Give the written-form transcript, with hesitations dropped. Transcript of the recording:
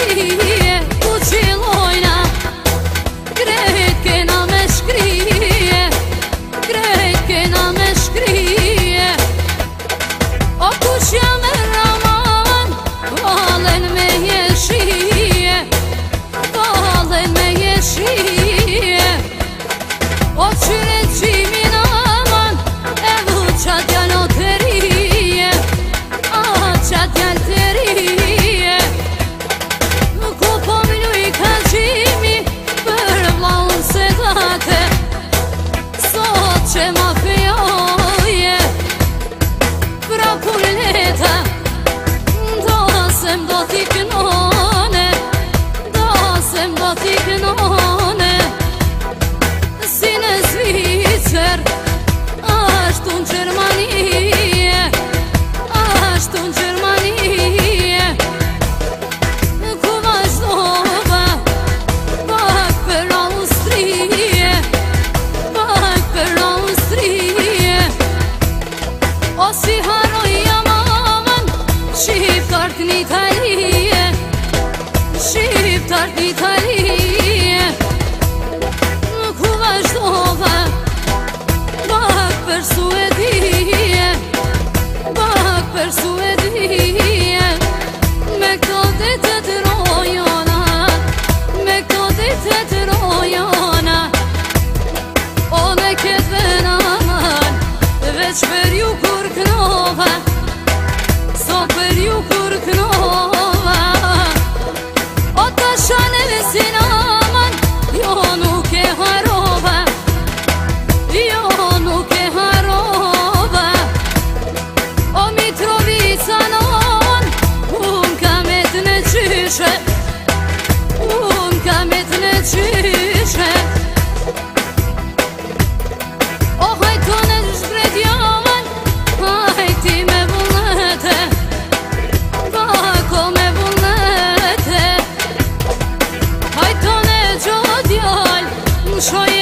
shkrije, ku qilojna, krejt kena me shkrije, krejt kena me shkrije. O kush jam e Raman, valen me jeshije, valen me jeshije. O qyre qimin aman, e vuqa djalo të rije, a qa djal të rije. Ku po mluj ka qimi, për vlaun se date, sot që ma fejoje, pra pulleta, dasem do t'i kënone, dasem do t'i kënone. Si në Zvicër, ashtu në Gjermanie, ashtu në Gjermanie. Ku vazhdova, pak për Austrije, pak për Austrije. O si haroja maman, shqiptart n'Italije, shqiptart n'Italije. Ku vazhdova, pak për Suedije, pak për Suedije. Me këto dete të rojona, me këto dete të rojona. O me këtë venaman, veç për ju kur kënova, sot për ju kur kënova. O ta shaneve si naman, jo nuk e harova, jo nuk e harova. O Mitrovica non, unë kam e të në qyshe, unë kam e të në qyshe. O hajto në zhbredjavan, hajti me vullnete, bako me vullnete. Hajto në gjodjall, në shoj